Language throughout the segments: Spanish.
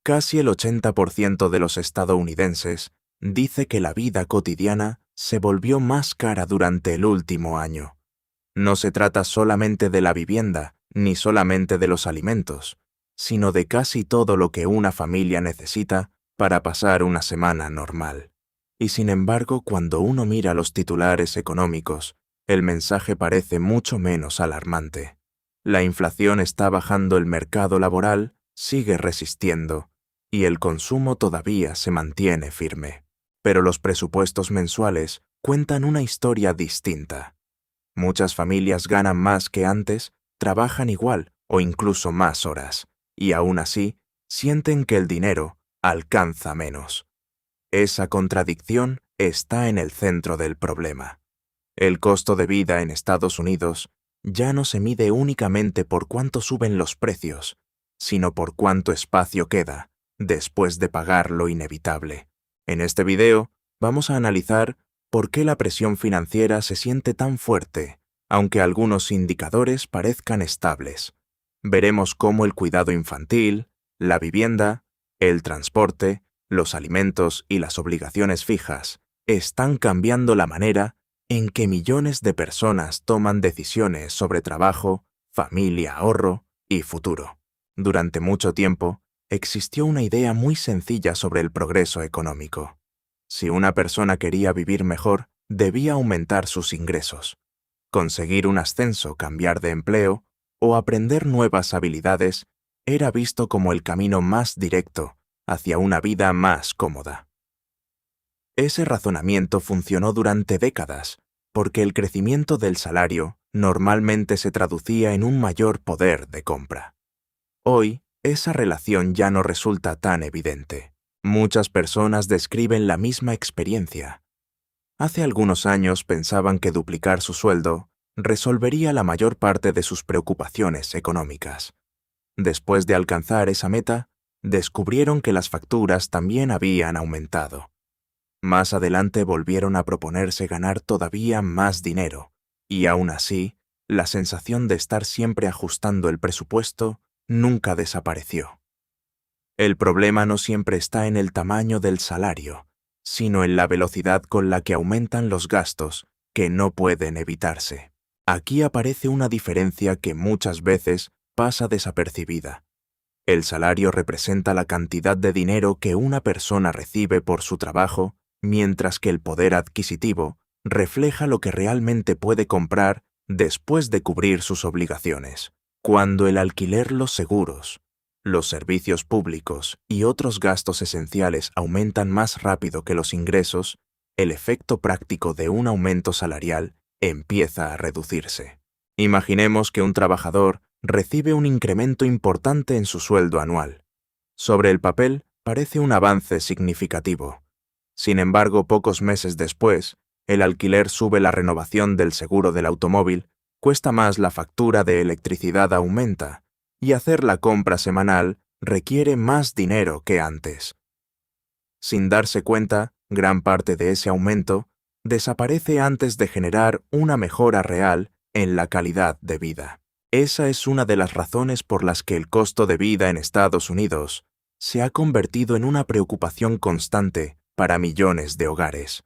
Casi el 80% de los estadounidenses dice que la vida cotidiana se volvió más cara durante el último año. No se trata solamente de la vivienda, ni solamente de los alimentos, sino de casi todo lo que una familia necesita para pasar una semana normal. Y sin embargo, cuando uno mira los titulares económicos, el mensaje parece mucho menos alarmante. La inflación está bajando, el mercado laboral sigue resistiendo, y el consumo todavía se mantiene firme. Pero los presupuestos mensuales cuentan una historia distinta. Muchas familias ganan más que antes, trabajan igual o incluso más horas, y aún así sienten que el dinero alcanza menos. Esa contradicción está en el centro del problema. El costo de vida en Estados Unidos ya no se mide únicamente por cuánto suben los precios, sino por cuánto espacio queda después de pagar lo inevitable. En este video vamos a analizar por qué la presión financiera se siente tan fuerte, aunque algunos indicadores parezcan estables. Veremos cómo el cuidado infantil, la vivienda, el transporte, los alimentos y las obligaciones fijas están cambiando la manera en que millones de personas toman decisiones sobre trabajo, familia, ahorro y futuro. Durante mucho tiempo, existió una idea muy sencilla sobre el progreso económico. Si una persona quería vivir mejor, debía aumentar sus ingresos. Conseguir un ascenso, cambiar de empleo o aprender nuevas habilidades era visto como el camino más directo hacia una vida más cómoda. Ese razonamiento funcionó durante décadas, porque el crecimiento del salario normalmente se traducía en un mayor poder de compra. Hoy, esa relación ya no resulta tan evidente. Muchas personas describen la misma experiencia. Hace algunos años pensaban que duplicar su sueldo resolvería la mayor parte de sus preocupaciones económicas. Después de alcanzar esa meta, descubrieron que las facturas también habían aumentado. Más adelante volvieron a proponerse ganar todavía más dinero, y aún así, la sensación de estar siempre ajustando el presupuesto nunca desapareció. El problema no siempre está en el tamaño del salario, sino en la velocidad con la que aumentan los gastos que no pueden evitarse. Aquí aparece una diferencia que muchas veces pasa desapercibida. El salario representa la cantidad de dinero que una persona recibe por su trabajo, mientras que el poder adquisitivo refleja lo que realmente puede comprar después de cubrir sus obligaciones. Cuando el alquiler, los seguros, los servicios públicos y otros gastos esenciales aumentan más rápido que los ingresos, el efecto práctico de un aumento salarial empieza a reducirse. Imaginemos que un trabajador recibe un incremento importante en su sueldo anual. Sobre el papel parece un avance significativo. Sin embargo, pocos meses después, el alquiler sube, la renovación del seguro del automóvil cuesta más, la factura de electricidad aumenta, y hacer la compra semanal requiere más dinero que antes. Sin darse cuenta, gran parte de ese aumento desaparece antes de generar una mejora real en la calidad de vida. Esa es una de las razones por las que el costo de vida en Estados Unidos se ha convertido en una preocupación constante para millones de hogares.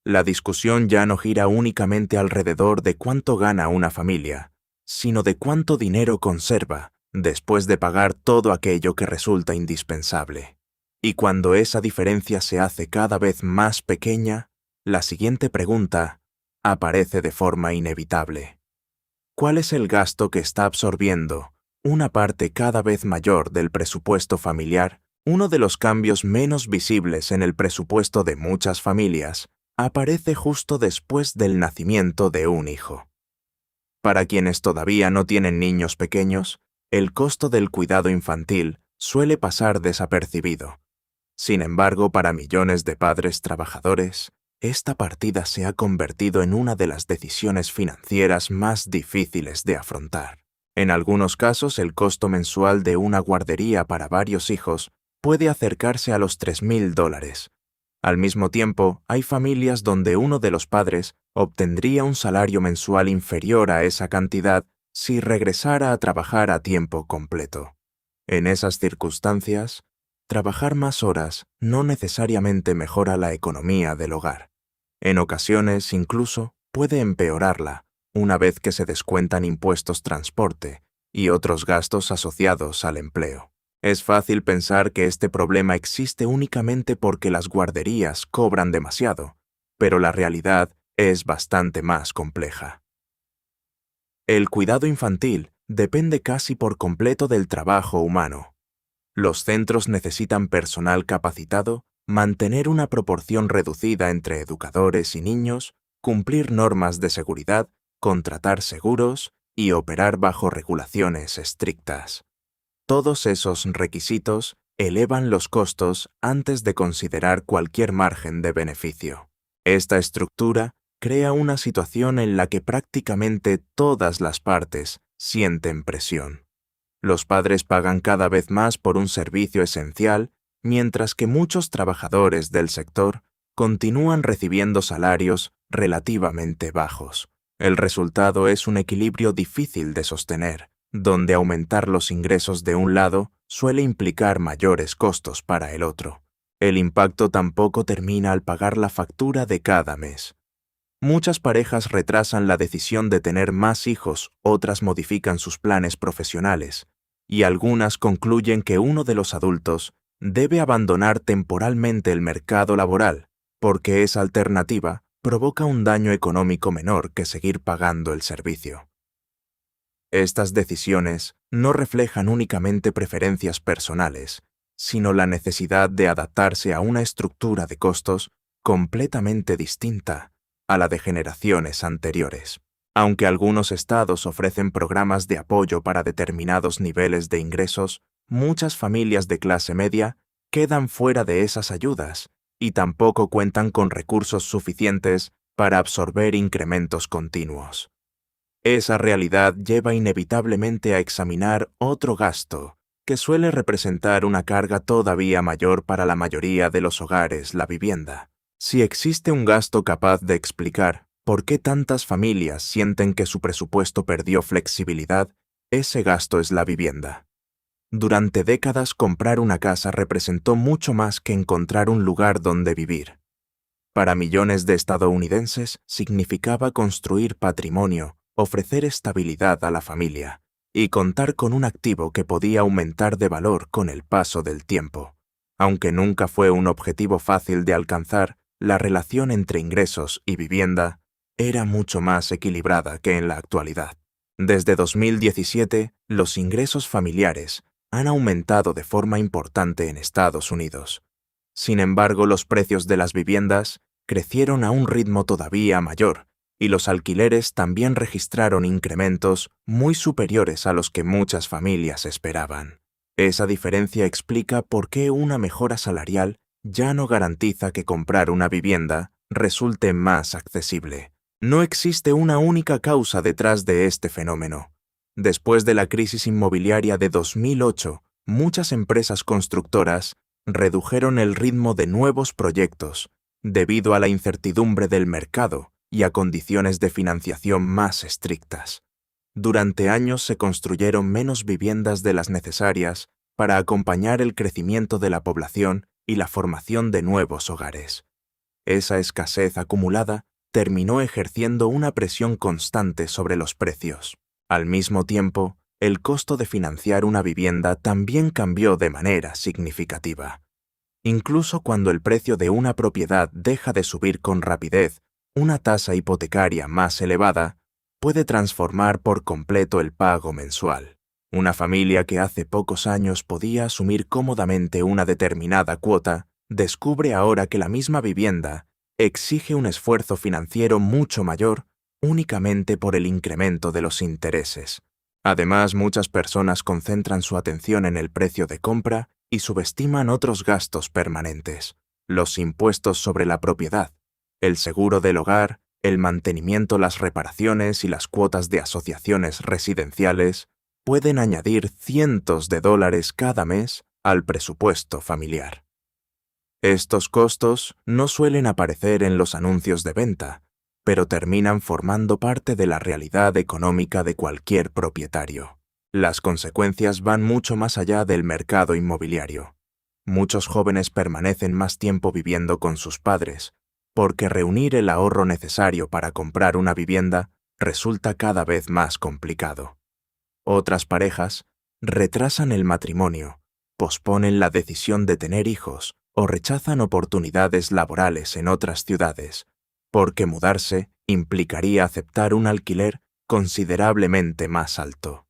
La discusión ya no gira únicamente alrededor de cuánto gana una familia, sino de cuánto dinero conserva después de pagar todo aquello que resulta indispensable. Y cuando esa diferencia se hace cada vez más pequeña, la siguiente pregunta aparece de forma inevitable. ¿Cuál es el gasto que está absorbiendo una parte cada vez mayor del presupuesto familiar? Uno de los cambios menos visibles en el presupuesto de muchas familias aparece justo después del nacimiento de un hijo. Para quienes todavía no tienen niños pequeños, el costo del cuidado infantil suele pasar desapercibido. Sin embargo, para millones de padres trabajadores, esta partida se ha convertido en una de las decisiones financieras más difíciles de afrontar. En algunos casos, el costo mensual de una guardería para varios hijos puede acercarse a los $3,000. Al mismo tiempo, hay familias donde uno de los padres obtendría un salario mensual inferior a esa cantidad si regresara a trabajar a tiempo completo. En esas circunstancias, trabajar más horas no necesariamente mejora la economía del hogar. En ocasiones, incluso, puede empeorarla, una vez que se descuentan impuestos transporte y otros gastos asociados al empleo. Es fácil pensar que este problema existe únicamente porque las guarderías cobran demasiado, pero la realidad es bastante más compleja. El cuidado infantil depende casi por completo del trabajo humano. Los centros necesitan personal capacitado, mantener una proporción reducida entre educadores y niños, cumplir normas de seguridad, contratar seguros y operar bajo regulaciones estrictas. Todos esos requisitos elevan los costos antes de considerar cualquier margen de beneficio. Esta estructura crea una situación en la que prácticamente todas las partes sienten presión. Los padres pagan cada vez más por un servicio esencial, mientras que muchos trabajadores del sector continúan recibiendo salarios relativamente bajos. El resultado es un equilibrio difícil de sostener, donde aumentar los ingresos de un lado suele implicar mayores costos para el otro. El impacto tampoco termina al pagar la factura de cada mes. Muchas parejas retrasan la decisión de tener más hijos, otras modifican sus planes profesionales, y algunas concluyen que uno de los adultos debe abandonar temporalmente el mercado laboral, porque esa alternativa provoca un daño económico menor que seguir pagando el servicio. Estas decisiones no reflejan únicamente preferencias personales, sino la necesidad de adaptarse a una estructura de costos completamente distinta a la de generaciones anteriores. Aunque algunos estados ofrecen programas de apoyo para determinados niveles de ingresos, muchas familias de clase media quedan fuera de esas ayudas y tampoco cuentan con recursos suficientes para absorber incrementos continuos. Esa realidad lleva inevitablemente a examinar otro gasto, que suele representar una carga todavía mayor para la mayoría de los hogares: la vivienda. Si existe un gasto capaz de explicar por qué tantas familias sienten que su presupuesto perdió flexibilidad, ese gasto es la vivienda. Durante décadas, comprar una casa representó mucho más que encontrar un lugar donde vivir. Para millones de estadounidenses significaba construir patrimonio, ofrecer estabilidad a la familia y contar con un activo que podía aumentar de valor con el paso del tiempo. Aunque nunca fue un objetivo fácil de alcanzar, la relación entre ingresos y vivienda era mucho más equilibrada que en la actualidad. Desde 2017, los ingresos familiares han aumentado de forma importante en Estados Unidos. Sin embargo, los precios de las viviendas crecieron a un ritmo todavía mayor, y los alquileres también registraron incrementos muy superiores a los que muchas familias esperaban. Esa diferencia explica por qué una mejora salarial ya no garantiza que comprar una vivienda resulte más accesible. No existe una única causa detrás de este fenómeno. Después de la crisis inmobiliaria de 2008, muchas empresas constructoras redujeron el ritmo de nuevos proyectos debido a la incertidumbre del mercado y a condiciones de financiación más estrictas. Durante años se construyeron menos viviendas de las necesarias para acompañar el crecimiento de la población y la formación de nuevos hogares. Esa escasez acumulada terminó ejerciendo una presión constante sobre los precios. Al mismo tiempo, el costo de financiar una vivienda también cambió de manera significativa. Incluso cuando el precio de una propiedad deja de subir con rapidez, una tasa hipotecaria más elevada puede transformar por completo el pago mensual. Una familia que hace pocos años podía asumir cómodamente una determinada cuota, descubre ahora que la misma vivienda exige un esfuerzo financiero mucho mayor únicamente por el incremento de los intereses. Además, muchas personas concentran su atención en el precio de compra y subestiman otros gastos permanentes: los impuestos sobre la propiedad, el seguro del hogar, el mantenimiento, las reparaciones y las cuotas de asociaciones residenciales pueden añadir cientos de dólares cada mes al presupuesto familiar. Estos costos no suelen aparecer en los anuncios de venta, pero terminan formando parte de la realidad económica de cualquier propietario. Las consecuencias van mucho más allá del mercado inmobiliario. Muchos jóvenes permanecen más tiempo viviendo con sus padres, porque reunir el ahorro necesario para comprar una vivienda resulta cada vez más complicado. Otras parejas retrasan el matrimonio, posponen la decisión de tener hijos o rechazan oportunidades laborales en otras ciudades, porque mudarse implicaría aceptar un alquiler considerablemente más alto.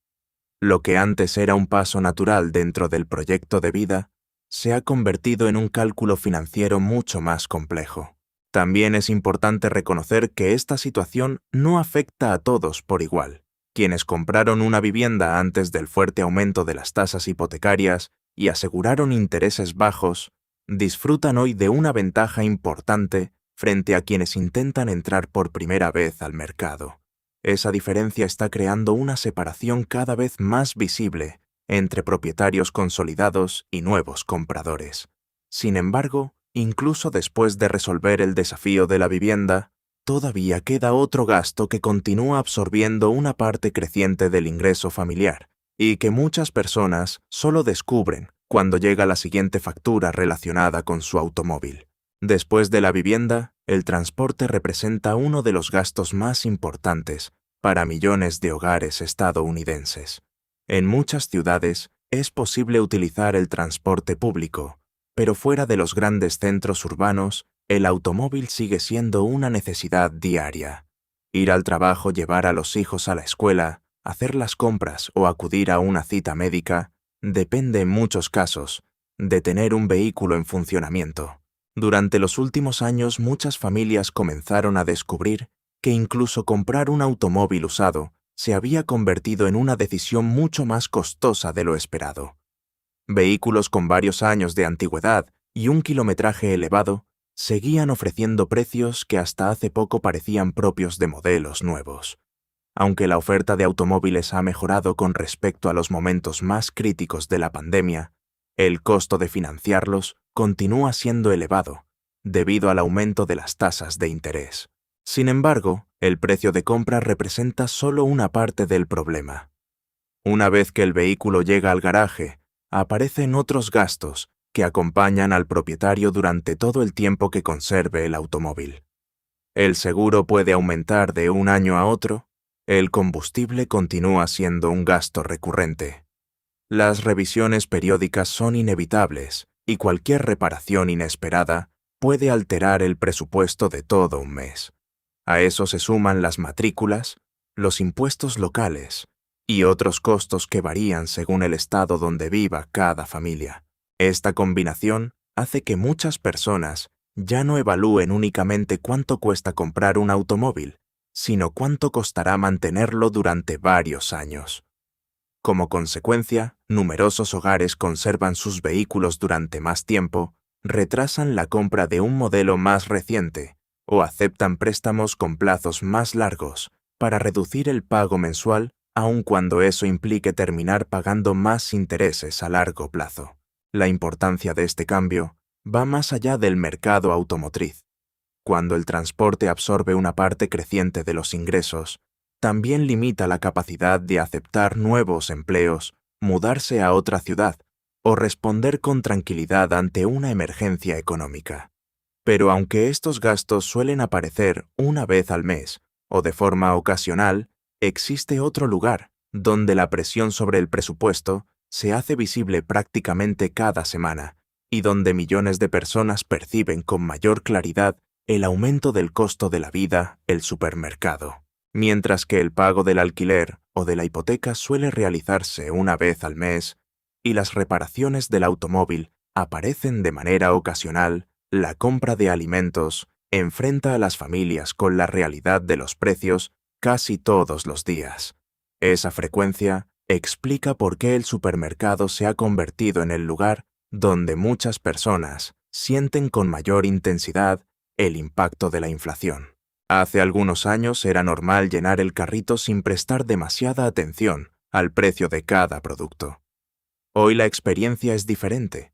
Lo que antes era un paso natural dentro del proyecto de vida, se ha convertido en un cálculo financiero mucho más complejo. También es importante reconocer que esta situación no afecta a todos por igual. Quienes compraron una vivienda antes del fuerte aumento de las tasas hipotecarias y aseguraron intereses bajos, disfrutan hoy de una ventaja importante frente a quienes intentan entrar por primera vez al mercado. Esa diferencia está creando una separación cada vez más visible entre propietarios consolidados y nuevos compradores. Sin embargo, incluso después de resolver el desafío de la vivienda, todavía queda otro gasto que continúa absorbiendo una parte creciente del ingreso familiar y que muchas personas solo descubren cuando llega la siguiente factura relacionada con su automóvil. Después de la vivienda, el transporte representa uno de los gastos más importantes para millones de hogares estadounidenses. En muchas ciudades es posible utilizar el transporte público, pero fuera de los grandes centros urbanos, el automóvil sigue siendo una necesidad diaria. Ir al trabajo, llevar a los hijos a la escuela, hacer las compras o acudir a una cita médica depende en muchos casos de tener un vehículo en funcionamiento. Durante los últimos años, muchas familias comenzaron a descubrir que incluso comprar un automóvil usado se había convertido en una decisión mucho más costosa de lo esperado. Vehículos con varios años de antigüedad y un kilometraje elevado seguían ofreciendo precios que hasta hace poco parecían propios de modelos nuevos. Aunque la oferta de automóviles ha mejorado con respecto a los momentos más críticos de la pandemia, el costo de financiarlos continúa siendo elevado, debido al aumento de las tasas de interés. Sin embargo, el precio de compra representa solo una parte del problema. Una vez que el vehículo llega al garaje, aparecen otros gastos que acompañan al propietario durante todo el tiempo que conserve el automóvil. El seguro puede aumentar de un año a otro, el combustible continúa siendo un gasto recurrente. Las revisiones periódicas son inevitables y cualquier reparación inesperada puede alterar el presupuesto de todo un mes. A eso se suman las matrículas, los impuestos locales y otros costos que varían según el estado donde viva cada familia. Esta combinación hace que muchas personas ya no evalúen únicamente cuánto cuesta comprar un automóvil, sino cuánto costará mantenerlo durante varios años. Como consecuencia, numerosos hogares conservan sus vehículos durante más tiempo, retrasan la compra de un modelo más reciente o aceptan préstamos con plazos más largos para reducir el pago mensual, aun cuando eso implique terminar pagando más intereses a largo plazo. La importancia de este cambio va más allá del mercado automotriz. Cuando el transporte absorbe una parte creciente de los ingresos, también limita la capacidad de aceptar nuevos empleos, mudarse a otra ciudad o responder con tranquilidad ante una emergencia económica. Pero aunque estos gastos suelen aparecer una vez al mes o de forma ocasional, existe otro lugar donde la presión sobre el presupuesto se hace visible prácticamente cada semana y donde millones de personas perciben con mayor claridad el aumento del costo de la vida, el supermercado. Mientras que el pago del alquiler o de la hipoteca suele realizarse una vez al mes y las reparaciones del automóvil aparecen de manera ocasional, la compra de alimentos enfrenta a las familias con la realidad de los precios casi todos los días. Esa frecuencia explica por qué el supermercado se ha convertido en el lugar donde muchas personas sienten con mayor intensidad el impacto de la inflación. Hace algunos años era normal llenar el carrito sin prestar demasiada atención al precio de cada producto. Hoy la experiencia es diferente.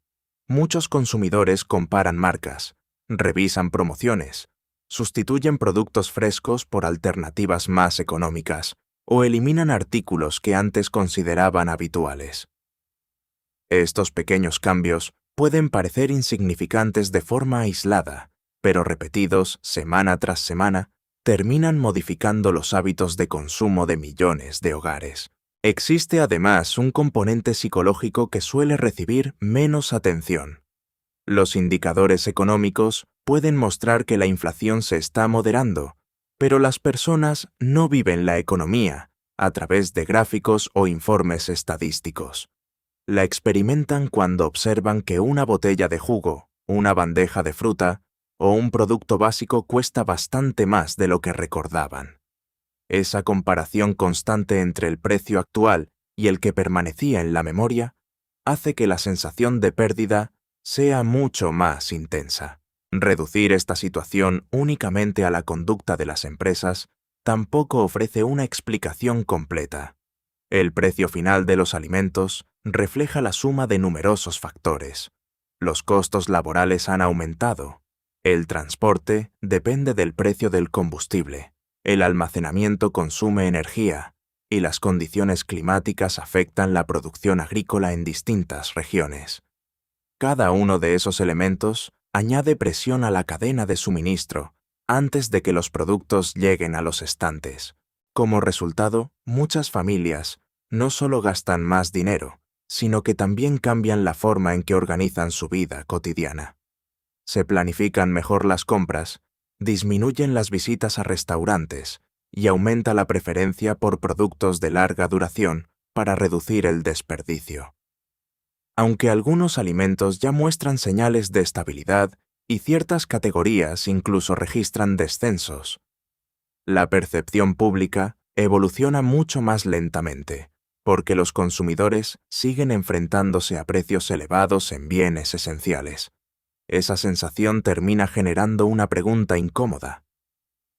Muchos consumidores comparan marcas, revisan promociones, sustituyen productos frescos por alternativas más económicas o eliminan artículos que antes consideraban habituales. Estos pequeños cambios pueden parecer insignificantes de forma aislada, pero repetidos semana tras semana, terminan modificando los hábitos de consumo de millones de hogares. Existe además un componente psicológico que suele recibir menos atención. Los indicadores económicos pueden mostrar que la inflación se está moderando, pero las personas no viven la economía a través de gráficos o informes estadísticos. La experimentan cuando observan que una botella de jugo, una bandeja de fruta o un producto básico cuesta bastante más de lo que recordaban. Esa comparación constante entre el precio actual y el que permanecía en la memoria hace que la sensación de pérdida sea mucho más intensa. Reducir esta situación únicamente a la conducta de las empresas tampoco ofrece una explicación completa. El precio final de los alimentos refleja la suma de numerosos factores. Los costos laborales han aumentado. El transporte depende del precio del combustible. El almacenamiento consume energía y las condiciones climáticas afectan la producción agrícola en distintas regiones. Cada uno de esos elementos añade presión a la cadena de suministro antes de que los productos lleguen a los estantes. Como resultado, muchas familias no solo gastan más dinero, sino que también cambian la forma en que organizan su vida cotidiana. Se planifican mejor las compras, disminuyen las visitas a restaurantes y aumenta la preferencia por productos de larga duración para reducir el desperdicio. Aunque algunos alimentos ya muestran señales de estabilidad y ciertas categorías incluso registran descensos, la percepción pública evoluciona mucho más lentamente, porque los consumidores siguen enfrentándose a precios elevados en bienes esenciales. Esa sensación termina generando una pregunta incómoda.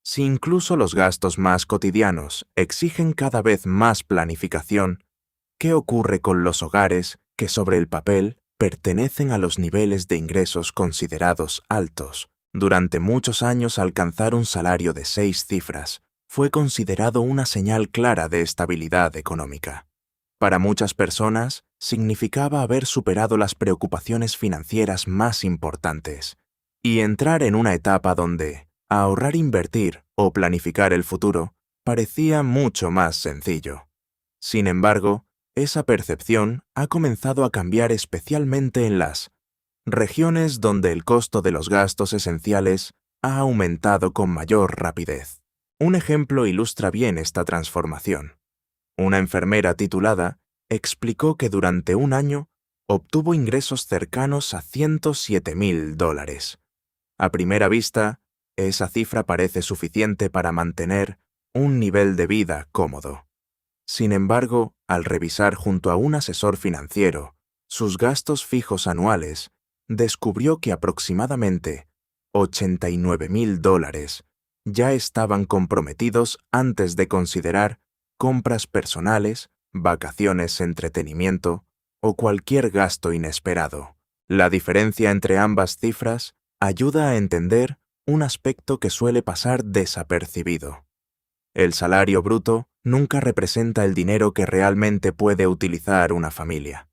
Si incluso los gastos más cotidianos exigen cada vez más planificación, ¿qué ocurre con los hogares que sobre el papel pertenecen a los niveles de ingresos considerados altos? Durante muchos años alcanzar un salario de 6 cifras fue considerado una señal clara de estabilidad económica. Para muchas personas, significaba haber superado las preocupaciones financieras más importantes y entrar en una etapa donde ahorrar, invertir o planificar el futuro parecía mucho más sencillo. Sin embargo, esa percepción ha comenzado a cambiar especialmente en las regiones donde el costo de los gastos esenciales ha aumentado con mayor rapidez. Un ejemplo ilustra bien esta transformación. Una enfermera titulada explicó que durante un año obtuvo ingresos cercanos a $107,000. A primera vista, esa cifra parece suficiente para mantener un nivel de vida cómodo. Sin embargo, al revisar junto a un asesor financiero sus gastos fijos anuales, descubrió que aproximadamente $89,000 ya estaban comprometidos antes de considerar compras personales, vacaciones, entretenimiento o cualquier gasto inesperado. La diferencia entre ambas cifras ayuda a entender un aspecto que suele pasar desapercibido. El salario bruto nunca representa el dinero que realmente puede utilizar una familia.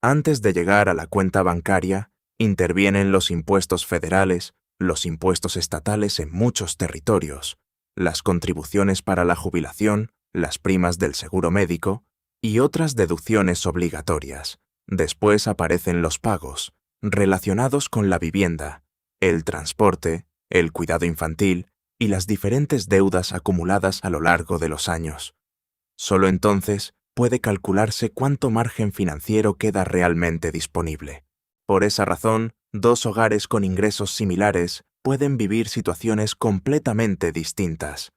Antes de llegar a la cuenta bancaria, intervienen los impuestos federales, los impuestos estatales en muchos territorios, las contribuciones para la jubilación, las primas del seguro médico y otras deducciones obligatorias. Después aparecen los pagos, relacionados con la vivienda, el transporte, el cuidado infantil y las diferentes deudas acumuladas a lo largo de los años. Solo entonces puede calcularse cuánto margen financiero queda realmente disponible. Por esa razón, dos hogares con ingresos similares pueden vivir situaciones completamente distintas.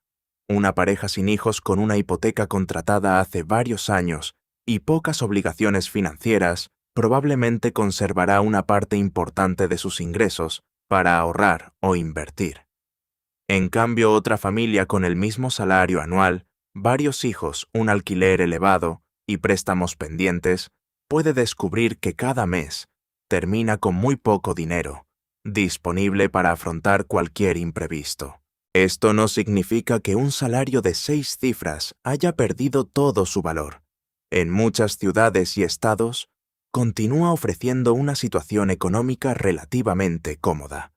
Una pareja sin hijos con una hipoteca contratada hace varios años y pocas obligaciones financieras probablemente conservará una parte importante de sus ingresos para ahorrar o invertir. En cambio, otra familia con el mismo salario anual, varios hijos, un alquiler elevado y préstamos pendientes, puede descubrir que cada mes termina con muy poco dinero disponible para afrontar cualquier imprevisto. Esto no significa que un salario de 6 cifras haya perdido todo su valor. En muchas ciudades y estados, continúa ofreciendo una situación económica relativamente cómoda.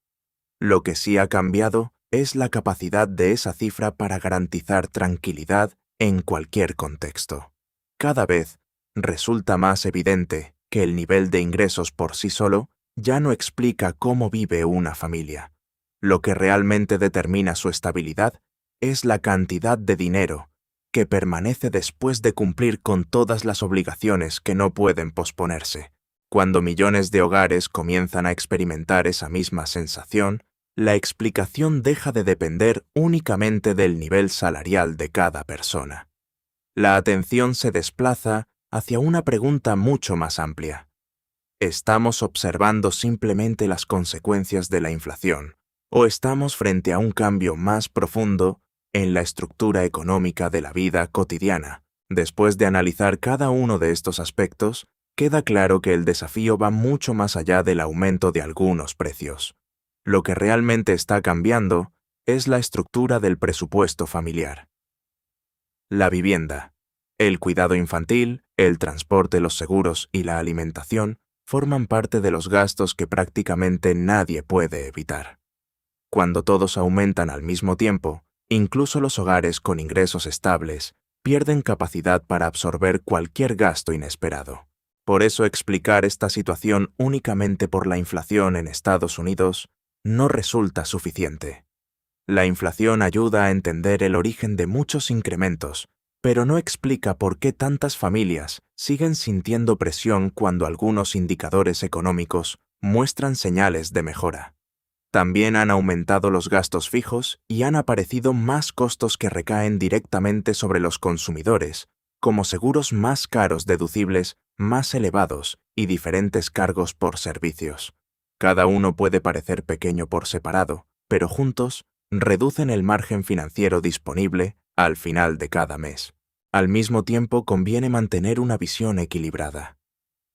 Lo que sí ha cambiado es la capacidad de esa cifra para garantizar tranquilidad en cualquier contexto. Cada vez resulta más evidente que el nivel de ingresos por sí solo ya no explica cómo vive una familia. Lo que realmente determina su estabilidad es la cantidad de dinero que permanece después de cumplir con todas las obligaciones que no pueden posponerse. Cuando millones de hogares comienzan a experimentar esa misma sensación, la explicación deja de depender únicamente del nivel salarial de cada persona. La atención se desplaza hacia una pregunta mucho más amplia. ¿Estamos observando simplemente las consecuencias de la inflación o estamos frente a un cambio más profundo en la estructura económica de la vida cotidiana? Después de analizar cada uno de estos aspectos, queda claro que el desafío va mucho más allá del aumento de algunos precios. Lo que realmente está cambiando es la estructura del presupuesto familiar. La vivienda, el cuidado infantil, el transporte, los seguros y la alimentación forman parte de los gastos que prácticamente nadie puede evitar. Cuando todos aumentan al mismo tiempo, incluso los hogares con ingresos estables pierden capacidad para absorber cualquier gasto inesperado. Por eso explicar esta situación únicamente por la inflación en Estados Unidos no resulta suficiente. La inflación ayuda a entender el origen de muchos incrementos, pero no explica por qué tantas familias siguen sintiendo presión cuando algunos indicadores económicos muestran señales de mejora. También han aumentado los gastos fijos y han aparecido más costos que recaen directamente sobre los consumidores, como seguros más caros deducibles, más elevados y diferentes cargos por servicios. Cada uno puede parecer pequeño por separado, pero juntos reducen el margen financiero disponible al final de cada mes. Al mismo tiempo, conviene mantener una visión equilibrada.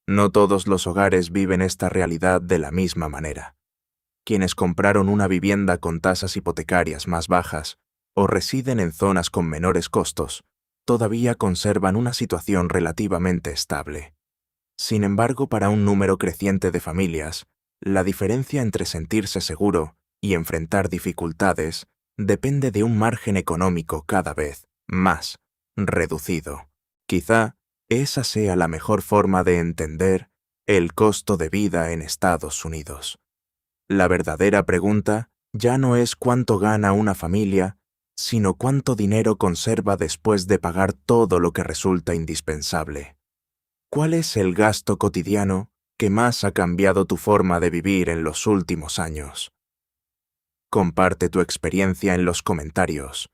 No todos los hogares viven esta realidad de la misma manera. Quienes compraron una vivienda con tasas hipotecarias más bajas o residen en zonas con menores costos, todavía conservan una situación relativamente estable. Sin embargo, para un número creciente de familias, la diferencia entre sentirse seguro y enfrentar dificultades depende de un margen económico cada vez más reducido. Quizá esa sea la mejor forma de entender el costo de vida en Estados Unidos. La verdadera pregunta ya no es cuánto gana una familia, sino cuánto dinero conserva después de pagar todo lo que resulta indispensable. ¿Cuál es el gasto cotidiano que más ha cambiado tu forma de vivir en los últimos años? Comparte tu experiencia en los comentarios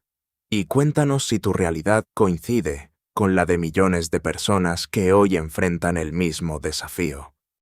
y cuéntanos si tu realidad coincide con la de millones de personas que hoy enfrentan el mismo desafío.